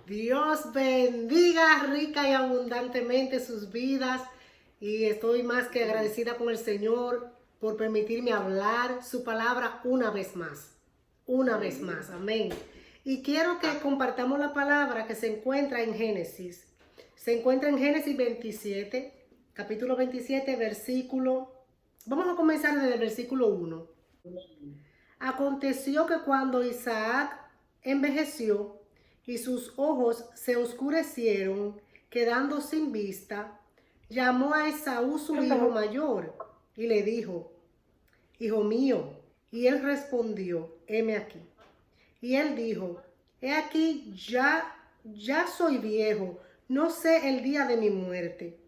Dios bendiga rica y abundantemente sus vidas y estoy más que agradecida con el Señor por permitirme hablar su palabra una vez más, amén. Y quiero que compartamos la palabra que se encuentra en Génesis. Se encuentra en Génesis 27, capítulo 27, vamos a comenzar desde el versículo 1. Aconteció que cuando Isaac envejeció y sus ojos se oscurecieron, quedando sin vista, llamó a Esaú su hijo mayor y le dijo: Hijo mío. Y él respondió: heme aquí. Y él dijo: he aquí, ya soy viejo, no sé el día de mi muerte.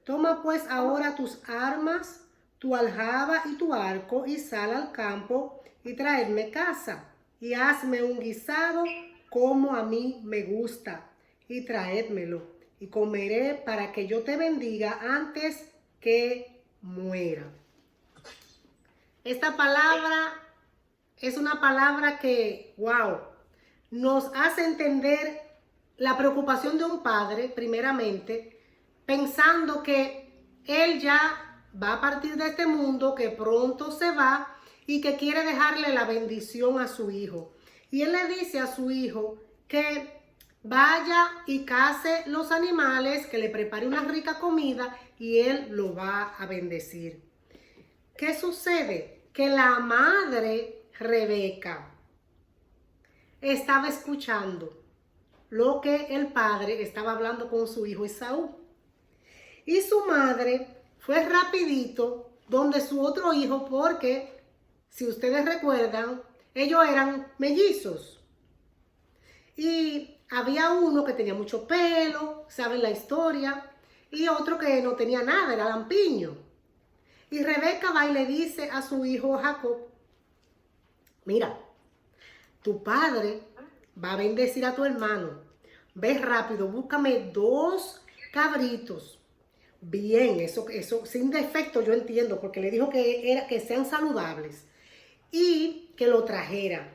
Toma pues ahora tus armas, tu aljaba y tu arco, y sal al campo y traedme caza, y hazme un guisado como a mí me gusta, y traédmelo, y comeré para que yo te bendiga antes que muera. Esta palabra es una palabra que, wow, nos hace entender la preocupación de un padre, primeramente, pensando que él ya va a partir de este mundo, que pronto se va y que quiere dejarle la bendición a su hijo. Y él le dice a su hijo que vaya y case los animales, que le prepare una rica comida y él lo va a bendecir. ¿Qué sucede? Que la madre Rebeca estaba escuchando lo que el padre estaba hablando con su hijo Esaú. Y su madre fue rapidito donde su otro hijo, porque si ustedes recuerdan, ellos eran mellizos. Y había uno que tenía mucho pelo, saben la historia, y otro que no tenía nada, era lampiño. Y Rebeca va y le dice a su hijo Jacob: mira, tu padre va a bendecir a tu hermano. Ve rápido, búscame 2 cabritos. Bien, eso sin defecto, yo entiendo, porque le dijo que sean saludables y que lo trajera.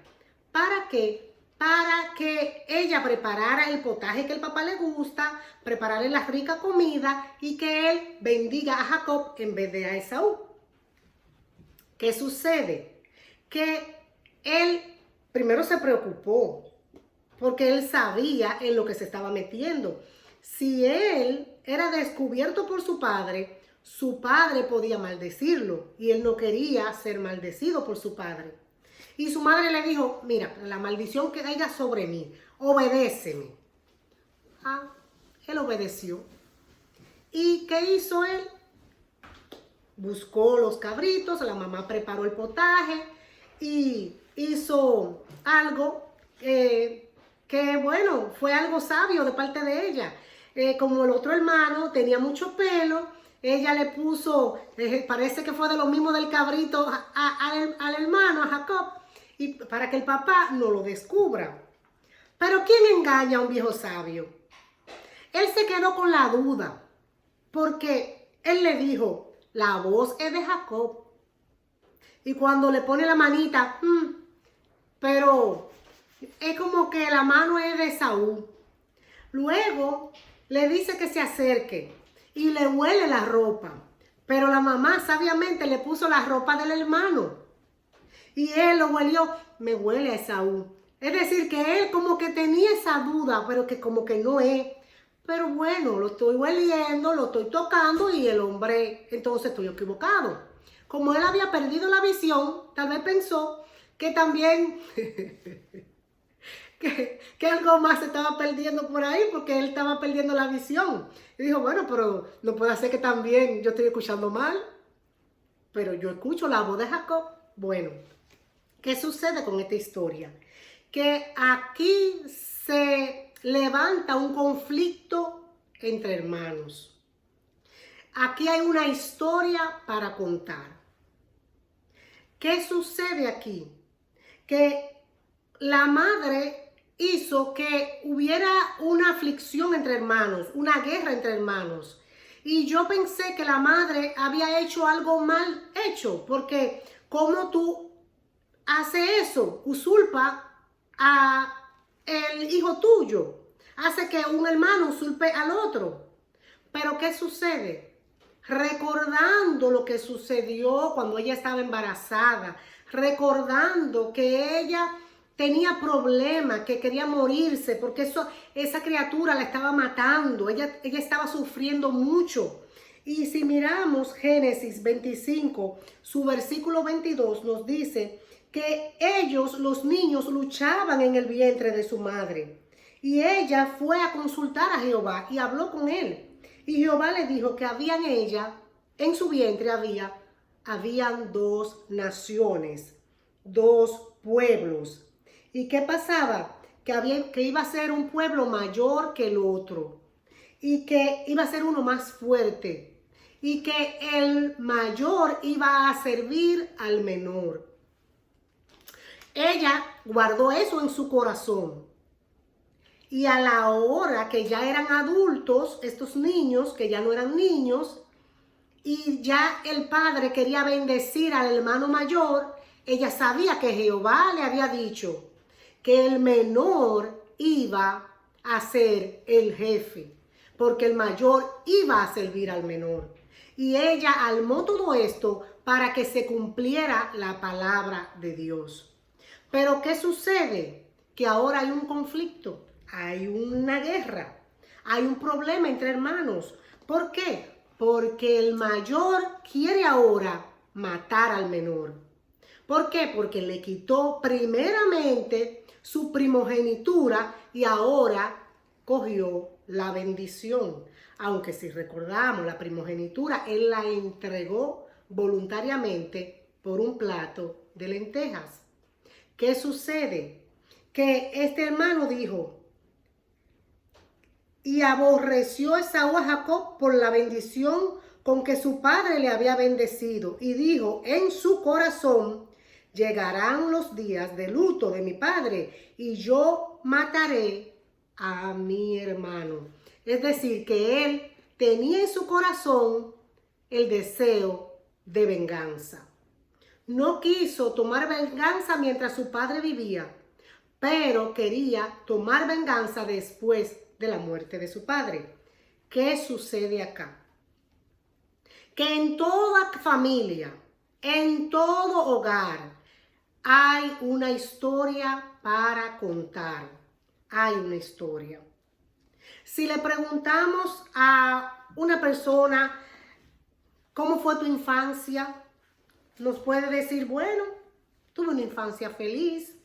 ¿Para qué? Para que ella preparara el potaje que el papá le gusta, prepararle la rica comida y que él bendiga a Jacob en vez de a Esaú. ¿Qué sucede? Que él primero se preocupó porque él sabía en lo que se estaba metiendo. Si él era descubierto por su padre podía maldecirlo y él no quería ser maldecido por su padre. Y su madre le dijo: mira, la maldición que caiga sobre mí, obedéceme. Él obedeció. ¿Y qué hizo él? Buscó los cabritos, la mamá preparó el potaje y hizo algo que bueno, fue algo sabio de parte de ella. Como el otro hermano tenía mucho pelo, ella le puso, parece que fue de lo mismo del cabrito al hermano, a Jacob, y para que el papá no lo descubra. Pero ¿quién engaña a un viejo sabio? Él se quedó con la duda, porque él le dijo: la voz es de Jacob. Y cuando le pone la manita, pero es como que la mano es de Esaú. Luego le dice que se acerque y le huele la ropa. Pero la mamá sabiamente le puso la ropa del hermano. Y él lo huelió: me huele a Esaú. Es decir, que él como que tenía esa duda, pero que como que no es. Pero bueno, lo estoy hueliendo, lo estoy tocando y el hombre, entonces estoy equivocado. Como él había perdido la visión, tal vez pensó que también que algo más se estaba perdiendo por ahí, porque él estaba perdiendo la visión. Y dijo: bueno, pero no puede ser que también yo estoy escuchando mal, pero yo escucho la voz de Jacob. Bueno, ¿qué sucede con esta historia? Que aquí se levanta un conflicto entre hermanos. Aquí hay una historia para contar. ¿Qué sucede aquí? Que la madre hizo que hubiera una aflicción entre hermanos, una guerra entre hermanos. Y yo pensé que la madre había hecho algo mal hecho, porque ¿cómo tú haces eso? Usurpa a el hijo tuyo. hace que un hermano usurpe al otro. Pero ¿qué sucede? Recordando lo que sucedió cuando ella estaba embarazada, recordando que ella tenía problemas, que quería morirse, porque esa criatura la estaba matando, ella estaba sufriendo mucho. Y si miramos Génesis 25, su versículo 22 nos dice que ellos, los niños, luchaban en el vientre de su madre. Y ella fue a consultar a Jehová y habló con él. Y Jehová le dijo que en su vientre habían dos naciones, dos pueblos. ¿Y qué pasaba? Que iba a ser un pueblo mayor que el otro. Y que iba a ser uno más fuerte. Y que el mayor iba a servir al menor. Ella guardó eso en su corazón. Y a la hora que ya eran adultos, estos niños, que ya no eran niños, y ya el padre quería bendecir al hermano mayor, ella sabía que Jehová le había dicho que el menor iba a ser el jefe, porque el mayor iba a servir al menor. Y ella armó todo esto para que se cumpliera la palabra de Dios. Pero ¿qué sucede? Que ahora hay un conflicto, hay una guerra, hay un problema entre hermanos. ¿Por qué? Porque el mayor quiere ahora matar al menor. ¿Por qué? Porque le quitó primeramente su primogenitura y ahora cogió la bendición. Aunque si recordamos la primogenitura, él la entregó voluntariamente por un plato de lentejas. ¿Qué sucede? Que este hermano dijo, y aborreció Esaú a Jacob por la bendición con que su padre le había bendecido, y dijo en su corazón, llegarán los días de luto de mi padre, y yo mataré a mi hermano. Es decir, que él tenía en su corazón el deseo de venganza. No quiso tomar venganza mientras su padre vivía, pero quería tomar venganza después de la muerte de su padre. ¿Qué sucede acá? Que en toda familia, en todo hogar, hay una historia para contar. Hay una historia. Si le preguntamos a una persona, ¿cómo fue tu infancia? Nos puede decir, bueno, tuve una infancia feliz.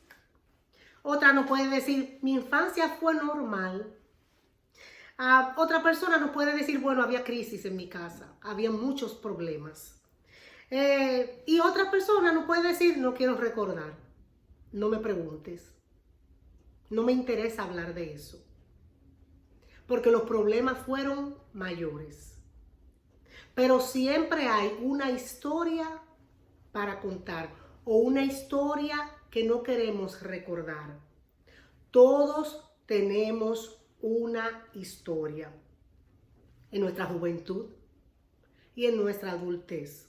Otra nos puede decir, mi infancia fue normal. Otra persona nos puede decir, bueno, había crisis en mi casa, había muchos problemas. Y otra persona nos puede decir, no quiero recordar, no me preguntes, no me interesa hablar de eso, porque los problemas fueron mayores. Pero siempre hay una historia para contar o una historia que no queremos recordar. Todos tenemos una historia en nuestra juventud y en nuestra adultez.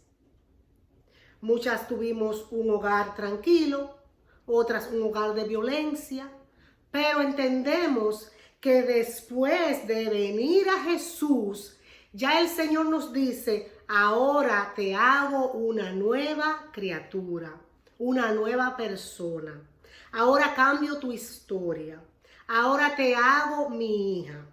Muchas tuvimos un hogar tranquilo, otras un hogar de violencia, pero entendemos que después de venir a Jesús, ya el Señor nos dice, ahora te hago una nueva criatura, una nueva persona. Ahora cambio tu historia. Ahora te hago mi hija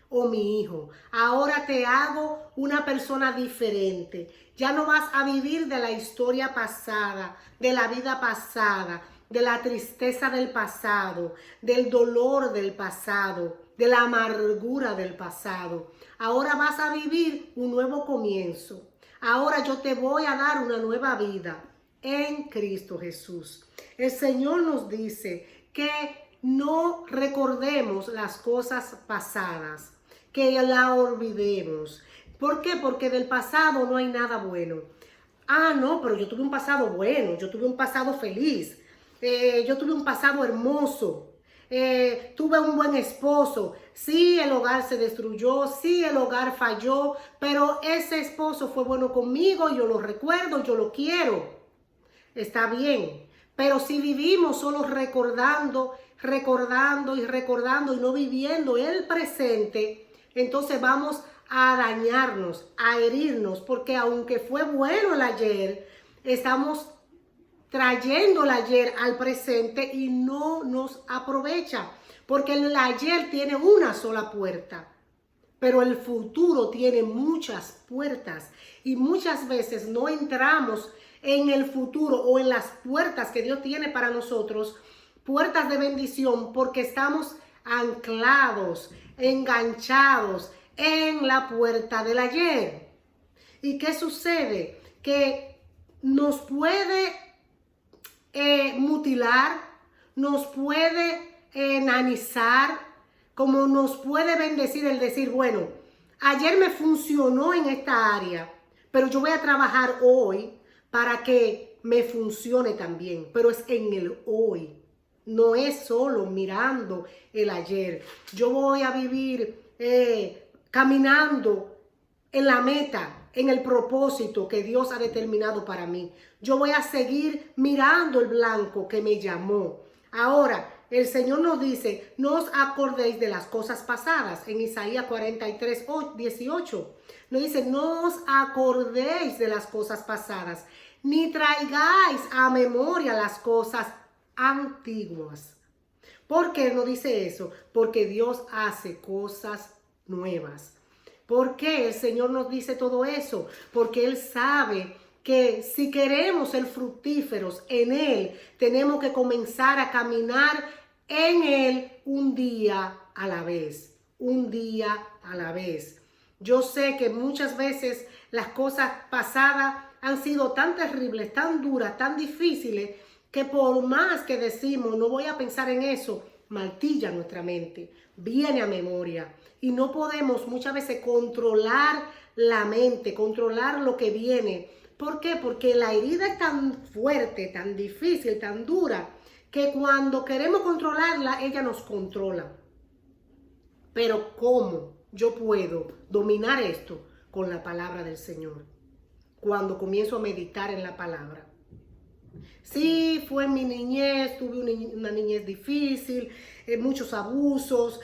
o mi hijo. Ahora te hago una persona diferente. Ya no vas a vivir de la historia pasada, de la vida pasada, de la tristeza del pasado, del dolor del pasado, de la amargura del pasado. Ahora vas a vivir un nuevo comienzo. Ahora yo te voy a dar una nueva vida en Cristo Jesús. El Señor nos dice que no recordemos las cosas pasadas, que la olvidemos. ¿Por qué? Porque del pasado no hay nada bueno. No, pero yo tuve un pasado bueno, yo tuve un pasado feliz, yo tuve un pasado hermoso, tuve un buen esposo. Sí, el hogar se destruyó, sí, el hogar falló, pero ese esposo fue bueno conmigo, yo lo recuerdo, yo lo quiero. Está bien, pero si vivimos solo recordando recordando y recordando y no viviendo el presente, entonces vamos a dañarnos, a herirnos, porque aunque fue bueno el ayer, estamos trayendo el ayer al presente y no nos aprovecha, porque el ayer tiene una sola puerta, pero el futuro tiene muchas puertas y muchas veces no entramos en el futuro o en las puertas que Dios tiene para nosotros, puertas de bendición, porque estamos anclados, enganchados en la puerta del ayer. ¿Y qué sucede? Que nos puede mutilar, nos puede enanizar, como nos puede bendecir el decir, bueno, ayer me funcionó en esta área, pero yo voy a trabajar hoy para que me funcione también, pero es en el hoy. No es solo mirando el ayer. Yo voy a vivir caminando en la meta, en el propósito que Dios ha determinado para mí. Yo voy a seguir mirando el blanco que me llamó. Ahora, el Señor nos dice, no os acordéis de las cosas pasadas. En Isaías 43, 18. Nos dice, no os acordéis de las cosas pasadas, ni traigáis a memoria las cosas antiguas. ¿Por qué no dice eso? Porque Dios hace cosas nuevas. ¿Por qué el Señor nos dice todo eso? Porque Él sabe que si queremos ser fructíferos en Él, tenemos que comenzar a caminar en Él un día a la vez. Un día a la vez. Yo sé que muchas veces las cosas pasadas han sido tan terribles, tan duras, tan difíciles, que por más que decimos, no voy a pensar en eso, martilla nuestra mente, viene a memoria. Y no podemos muchas veces controlar la mente, controlar lo que viene. ¿Por qué? Porque la herida es tan fuerte, tan difícil, tan dura, que cuando queremos controlarla, ella nos controla. Pero ¿cómo yo puedo dominar esto? Con la palabra del Señor. Cuando comienzo a meditar en la palabra. Sí, fue en mi niñez, tuve una niñez difícil, muchos abusos,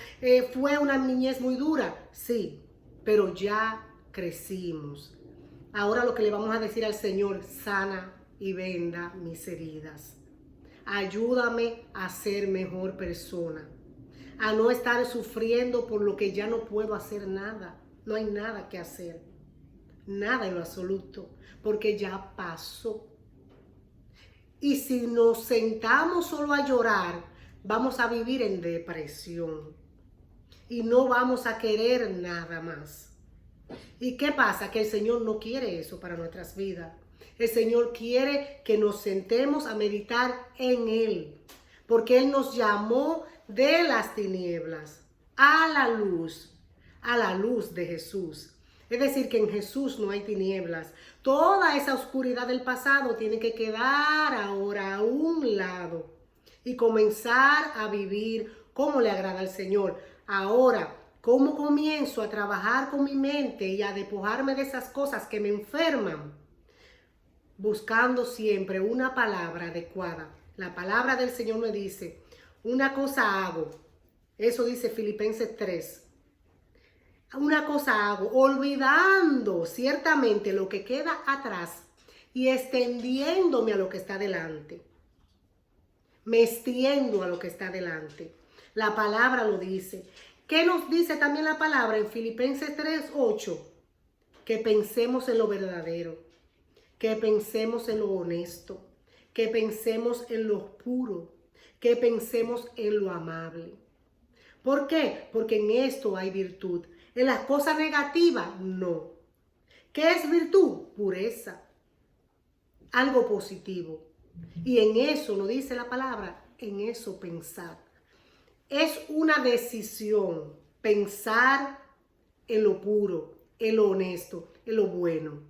fue una niñez muy dura, sí, pero ya crecimos. Ahora lo que le vamos a decir al Señor, sana y venda mis heridas. Ayúdame a ser mejor persona, a no estar sufriendo por lo que ya no puedo hacer nada, no hay nada que hacer, nada en lo absoluto, porque ya pasó. Y si nos sentamos solo a llorar, vamos a vivir en depresión y no vamos a querer nada más. ¿Y qué pasa? Que el Señor no quiere eso para nuestras vidas. El Señor quiere que nos sentemos a meditar en Él, porque Él nos llamó de las tinieblas a la luz de Jesús. Es decir, que en Jesús no hay tinieblas. Toda esa oscuridad del pasado tiene que quedar ahora a un lado y comenzar a vivir como le agrada al Señor. Ahora, ¿cómo comienzo a trabajar con mi mente y a despojarme de esas cosas que me enferman? Buscando siempre una palabra adecuada. La palabra del Señor me dice, una cosa hago. Eso dice Filipenses 3. Una cosa hago, olvidando ciertamente lo que queda atrás y extendiéndome a lo que está delante. Me extiendo a lo que está delante. La palabra lo dice. ¿Qué nos dice también la palabra en Filipenses 3:8? Que pensemos en lo verdadero, que pensemos en lo honesto, que pensemos en lo puro, que pensemos en lo amable. ¿Por qué? Porque en esto hay virtud. En las cosas negativas, no. ¿Qué es virtud? Pureza. Algo positivo. Y en eso, lo dice la palabra, en eso pensar. Es una decisión pensar en lo puro, en lo honesto, en lo bueno.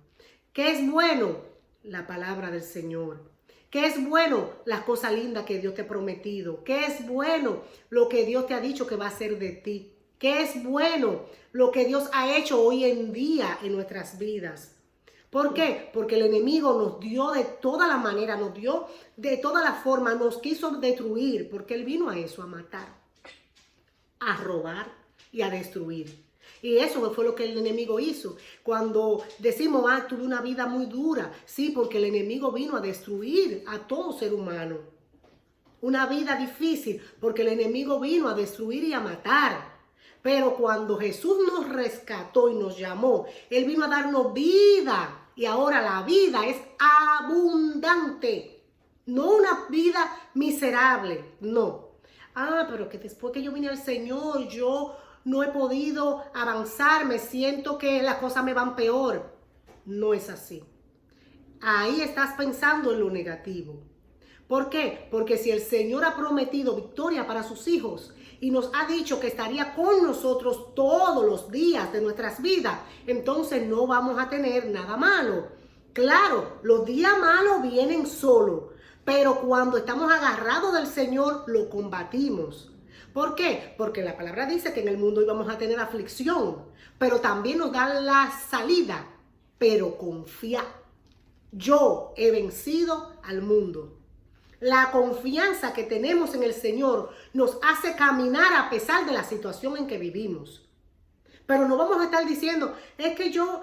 ¿Qué es bueno? La palabra del Señor. ¿Qué es bueno? Las cosas lindas que Dios te ha prometido. ¿Qué es bueno? Lo que Dios te ha dicho que va a hacer de ti. ¿Qué es bueno? Lo que Dios ha hecho hoy en día en nuestras vidas. ¿Por qué? Porque el enemigo nos dio de toda la manera, nos dio de toda la forma, nos quiso destruir, porque él vino a eso, a matar, a robar y a destruir. Y eso fue lo que el enemigo hizo. Cuando decimos, tuve una vida muy dura, sí, porque el enemigo vino a destruir a todo ser humano. Una vida difícil, porque el enemigo vino a destruir y a matar. Pero cuando Jesús nos rescató y nos llamó, Él vino a darnos vida. Y ahora la vida es abundante. No una vida miserable, no. Pero que después que yo vine al Señor, yo no he podido avanzar, me siento que las cosas me van peor. No es así. Ahí estás pensando en lo negativo. ¿Por qué? Porque si el Señor ha prometido victoria para sus hijos y nos ha dicho que estaría con nosotros todos los días de nuestras vidas, entonces no vamos a tener nada malo. Claro, los días malos vienen solos, pero cuando estamos agarrados del Señor, lo combatimos. ¿Por qué? Porque la palabra dice que en el mundo íbamos a tener aflicción, pero también nos da la salida. Pero confía, yo he vencido al mundo. La confianza que tenemos en el Señor nos hace caminar a pesar de la situación en que vivimos. Pero no vamos a estar diciendo, es que yo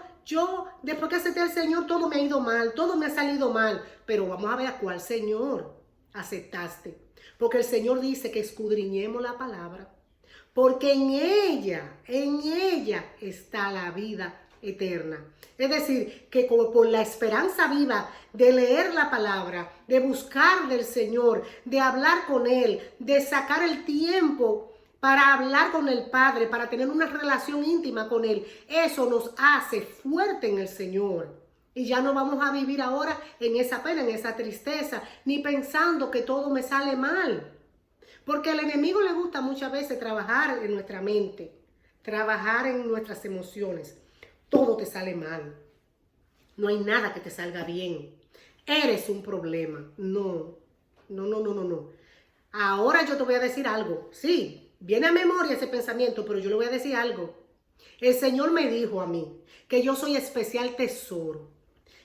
después que acepté al Señor, todo me ha ido mal, todo me ha salido mal. Pero vamos a ver a cuál Señor aceptaste. Porque el Señor dice que escudriñemos la palabra. Porque en ella está la vida eterna. Es decir, que como por la esperanza viva de leer la palabra, de buscar del Señor, de hablar con Él, de sacar el tiempo para hablar con el Padre, para tener una relación íntima con Él, eso nos hace fuerte en el Señor. Y ya no vamos a vivir ahora en esa pena, en esa tristeza, ni pensando que todo me sale mal. Porque al enemigo le gusta muchas veces trabajar en nuestra mente, trabajar en nuestras emociones. Todo te sale mal. No hay nada que te salga bien. Eres un problema. No. Ahora yo te voy a decir algo. Sí, viene a memoria ese pensamiento, pero yo le voy a decir algo. El Señor me dijo a mí que yo soy especial tesoro.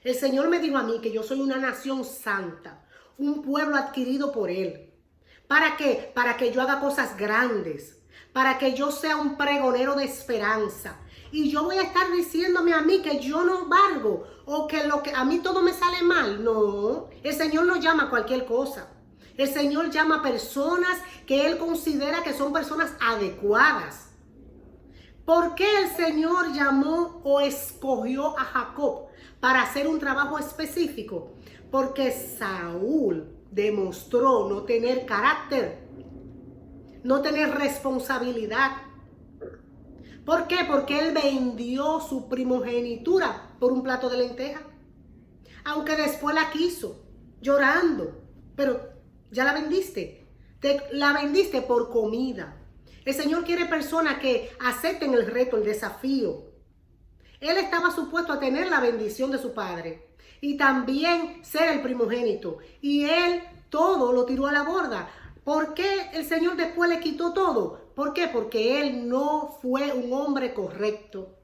El Señor me dijo a mí que yo soy una nación santa, un pueblo adquirido por Él. ¿Para qué? Para que yo haga cosas grandes, para que yo sea un pregonero de esperanza. Y yo voy a estar diciéndome a mí que yo no valgo o que a mí todo me sale mal. No, el Señor no llama a cualquier cosa. El Señor llama a personas que Él considera que son personas adecuadas. ¿Por qué el Señor llamó o escogió a Jacob para hacer un trabajo específico? Porque Saúl demostró no tener carácter, no tener responsabilidad. ¿Por qué? Porque él vendió su primogenitura por un plato de lenteja. Aunque después la quiso, llorando. Pero ya la vendiste. La vendiste por comida. El Señor quiere personas que acepten el reto, el desafío. Él estaba supuesto a tener la bendición de su padre y también ser el primogénito. Y él todo lo tiró a la borda. ¿Por qué el Señor después le quitó todo? ¿Por qué? Porque él no fue un hombre correcto.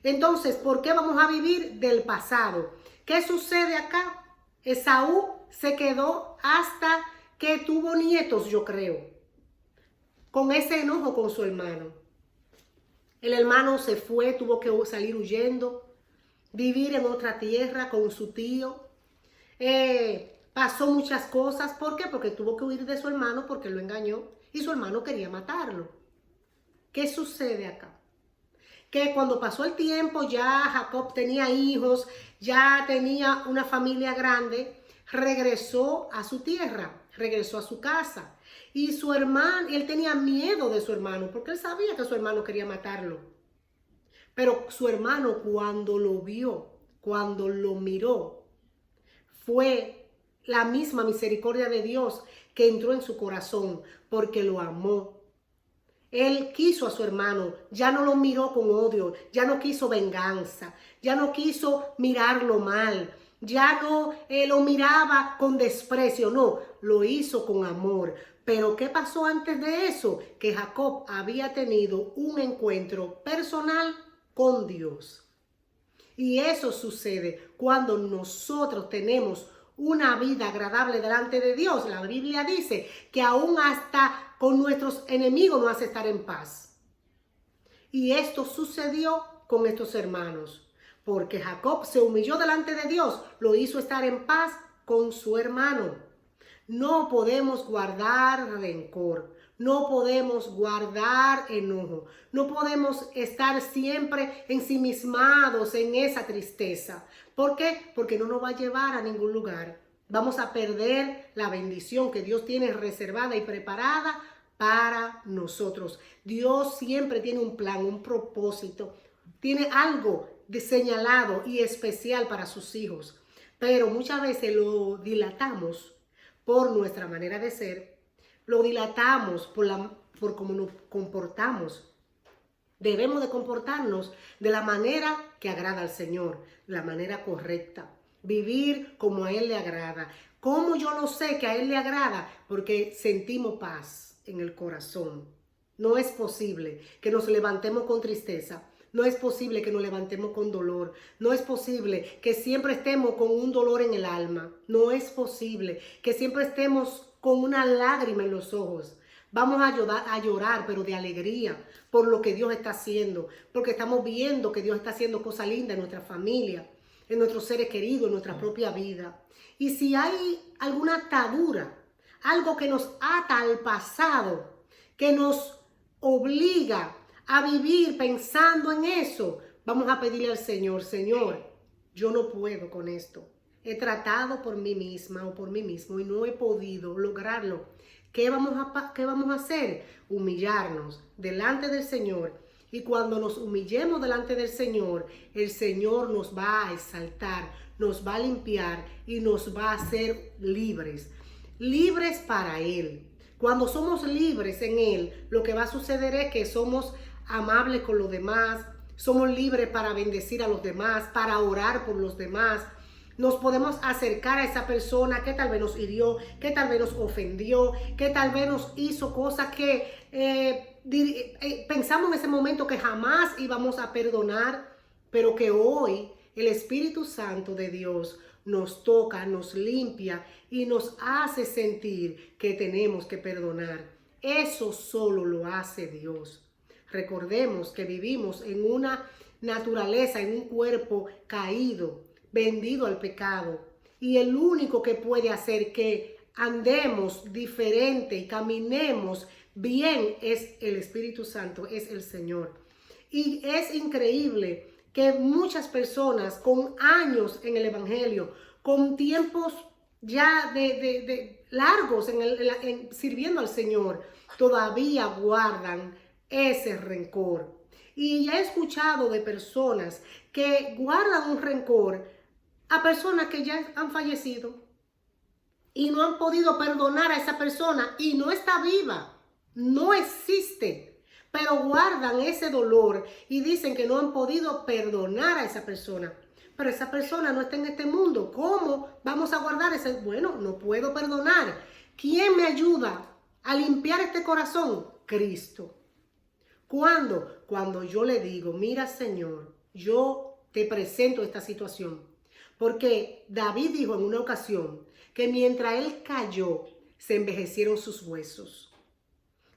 Entonces, ¿por qué vamos a vivir del pasado? ¿Qué sucede acá? Esaú se quedó hasta que tuvo nietos, yo creo, con ese enojo con su hermano. El hermano se fue, tuvo que salir huyendo, vivir en otra tierra con su tío. Pasó muchas cosas. ¿Por qué? Porque tuvo que huir de su hermano porque lo engañó y su hermano quería matarlo. ¿Qué sucede acá? Que cuando pasó el tiempo, ya Jacob tenía hijos, ya tenía una familia grande, regresó a su tierra, regresó a su casa. Y su hermano, él tenía miedo de su hermano porque él sabía que su hermano quería matarlo. Pero su hermano cuando lo vio, cuando lo miró, fue la misma misericordia de Dios que entró en su corazón porque lo amó. Él quiso a su hermano, ya no lo miró con odio, ya no quiso venganza, ya no quiso mirarlo mal, ya no lo miraba con desprecio, no, lo hizo con amor. Pero ¿qué pasó antes de eso? Que Jacob había tenido un encuentro personal con Dios. Y eso sucede cuando nosotros tenemos una vida agradable delante de Dios. La Biblia dice que aún hasta con nuestros enemigos nos hace estar en paz. Y esto sucedió con estos hermanos, porque Jacob se humilló delante de Dios, lo hizo estar en paz con su hermano. No podemos guardar rencor, no podemos guardar enojo, no podemos estar siempre ensimismados en esa tristeza. ¿Por qué? Porque no nos va a llevar a ningún lugar. Vamos a perder la bendición que Dios tiene reservada y preparada para nosotros. Dios siempre tiene un plan, un propósito, tiene algo señalado y especial para sus hijos, pero muchas veces lo dilatamos por nuestra manera de ser, lo dilatamos por cómo nos comportamos. Debemos de comportarnos de la manera que agrada al Señor, la manera correcta, vivir como a Él le agrada. ¿Cómo yo lo sé que a Él le agrada? Porque sentimos paz en el corazón. No es posible que nos levantemos con tristeza. No es posible que nos levantemos con dolor. No es posible que siempre estemos con un dolor en el alma. No es posible que siempre estemos con una lágrima en los ojos. Vamos a llorar, pero de alegría por lo que Dios está haciendo. Porque estamos viendo que Dios está haciendo cosas lindas en nuestra familia, en nuestros seres queridos, en nuestra propia vida. Y si hay alguna atadura, algo que nos ata al pasado, que nos obliga a vivir pensando en eso, vamos a pedirle al Señor, Señor, yo no puedo con esto. He tratado por mí misma o por mí mismo y no he podido lograrlo. ¿Qué vamos a hacer? Humillarnos delante del Señor. Y cuando nos humillemos delante del Señor, el Señor nos va a exaltar, nos va a limpiar y nos va a hacer libres. Libres para Él. Cuando somos libres en Él, lo que va a suceder es que somos amables con los demás, somos libres para bendecir a los demás, para orar por los demás. Nos podemos acercar a esa persona que tal vez nos hirió, que tal vez nos ofendió, que tal vez nos hizo cosas que pensamos en ese momento que jamás íbamos a perdonar, pero que hoy el Espíritu Santo de Dios nos toca, nos limpia y nos hace sentir que tenemos que perdonar. Eso solo lo hace Dios. Recordemos que vivimos en una naturaleza, en un cuerpo caído, vendido al pecado. Y el único que puede hacer que andemos diferente y caminemos bien es el Espíritu Santo, es el Señor. Y es increíble que muchas personas con años en el Evangelio, con tiempos ya de largos sirviendo al Señor, todavía guardan ese rencor. Y ya he escuchado de personas que guardan un rencor a personas que ya han fallecido y no han podido perdonar a esa persona y no está viva, no existe, pero guardan ese dolor y dicen que no han podido perdonar a esa persona. Pero esa persona no está en este mundo. ¿Cómo vamos a guardar ese? Bueno, no puedo perdonar. ¿Quién me ayuda a limpiar este corazón? Cristo. ¿Cuándo? Cuando yo le digo, mira Señor, yo te presento esta situación. Porque David dijo en una ocasión que mientras él cayó, se envejecieron sus huesos.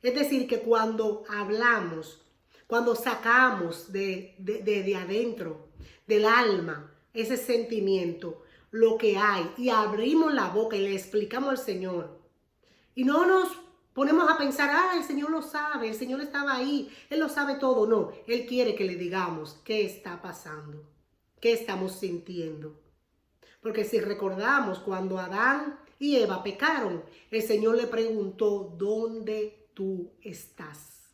Es decir, que cuando hablamos, cuando sacamos de adentro, del alma, ese sentimiento, lo que hay, y abrimos la boca y le explicamos al Señor, y no nos ponemos a pensar, el Señor lo sabe, el Señor estaba ahí, Él lo sabe todo. No, Él quiere que le digamos qué está pasando, qué estamos sintiendo. Porque si recordamos cuando Adán y Eva pecaron, el Señor le preguntó, ¿dónde tú estás?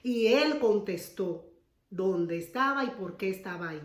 Y Él contestó, ¿dónde estaba y por qué estaba ahí?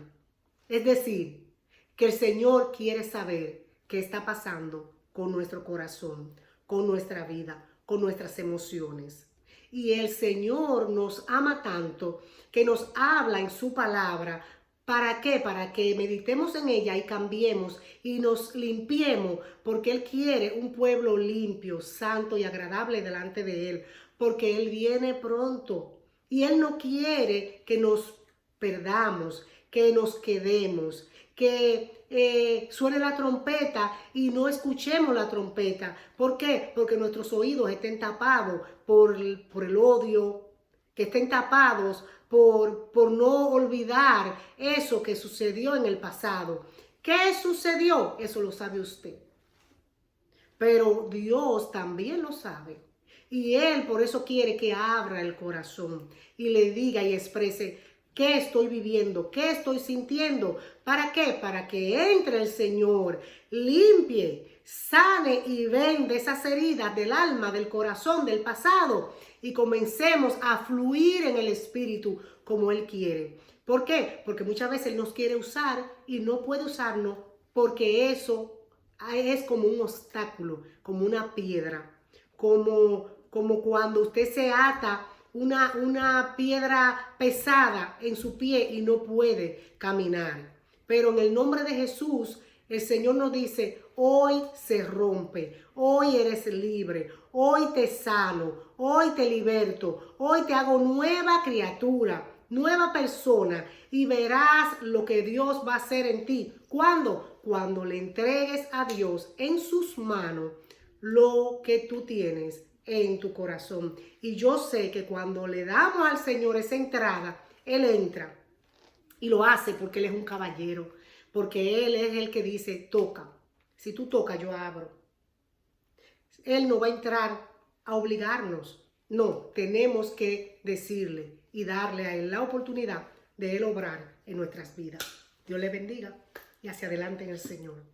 Es decir, que el Señor quiere saber qué está pasando con nuestro corazón, con nuestra vida, con nuestras emociones. Y el Señor nos ama tanto que nos habla en su palabra. ¿Para qué? Para que meditemos en ella y cambiemos y nos limpiemos, porque Él quiere un pueblo limpio, santo y agradable delante de Él, porque Él viene pronto y Él no quiere que nos perdamos, que nos quedemos, que suene la trompeta y no escuchemos la trompeta. ¿Por qué? Porque nuestros oídos estén tapados por el odio, que estén tapados por no olvidar eso que sucedió en el pasado. ¿Qué sucedió? Eso lo sabe usted. Pero Dios también lo sabe. Y Él por eso quiere que abra el corazón y le diga y exprese qué estoy viviendo, qué estoy sintiendo. ¿Para qué? Para que entre el Señor, limpie, sane y vende esas heridas del alma, del corazón, del pasado y comencemos a fluir en el Espíritu como Él quiere. ¿Por qué? Porque muchas veces Él nos quiere usar y no puede usarnos porque eso es como un obstáculo, como una piedra, como cuando usted se ata una piedra pesada en su pie y no puede caminar. Pero en el nombre de Jesús, el Señor nos dice, hoy se rompe, hoy eres libre, hoy te sano, hoy te liberto, hoy te hago nueva criatura, nueva persona y verás lo que Dios va a hacer en ti. ¿Cuándo? Cuando le entregues a Dios en sus manos lo que tú tienes en tu corazón. Y yo sé que cuando le damos al Señor esa entrada, Él entra y lo hace porque Él es un caballero, porque Él es el que dice, toca. Si tú tocas, yo abro. Él no va a entrar a obligarnos. No, tenemos que decirle y darle a Él la oportunidad de Él obrar en nuestras vidas. Dios le bendiga y hacia adelante en el Señor.